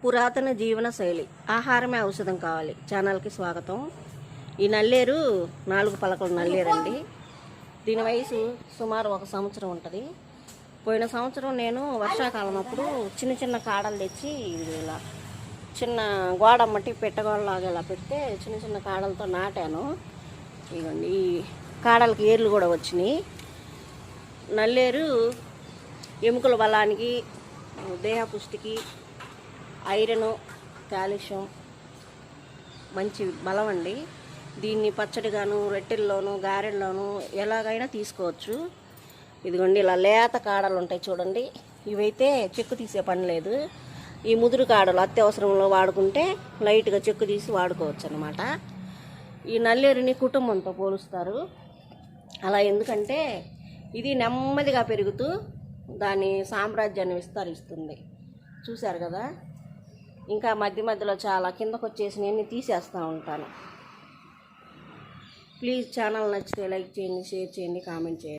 పురాతన జీవన శైలి, ఆహారమే ఔషధం కావాలి ఛానల్కి స్వాగతం. ఈ నల్లేరు 4 పలకల నల్లేరండి. దీని వయసు సుమారు 1 సంవత్సరం ఉంటుంది. పోయిన సంవత్సరం నేను వర్షాకాలం అప్పుడు చిన్న చిన్న కాడలు తెచ్చి ఇలా చిన్న గోడ మట్టి పెట్టగోడలాగా ఇలా పెడితే చిన్న చిన్న కాడలతో నాటాను. ఇవ్వండి, ఈ కాడలకి ఏర్లు కూడా వచ్చినాయి. నల్లేరు ఎముకల బలానికి, దేహ పుష్టికి, ఐరన్, కాల్షియం మంచి బలం అండి. దీన్ని పచ్చడిగాను, రొట్టెల్లోనూ, గారెల్లోనూ ఎలాగైనా తీసుకోవచ్చు. ఇదిగోండి, ఇలా లేత కాడలు ఉంటాయి చూడండి. ఇవైతే చెక్కు తీసే పని లేదు. ఈ ముదురు కాడలు అత్యవసరంలో వాడుకుంటే లైట్గా చెక్కు తీసి వాడుకోవచ్చు అన్నమాట. ఈ నల్లేరుని కుటుంబంతో పోలుస్తారు. అలా ఎందుకంటే ఇది నెమ్మదిగా పెరుగుతూ దాని సామ్రాజ్యాన్ని విస్తరిస్తుంది. చూశారు కదా, ఇంకా మధ్య మధ్యలో చాలా కిందకు వచ్చేసి నేను తీసేస్తూ ఉంటాను. ప్లీజ్ ఛానల్ నచ్చితే లైక్ చేయండి, షేర్ చేయండి, కామెంట్ చేయండి.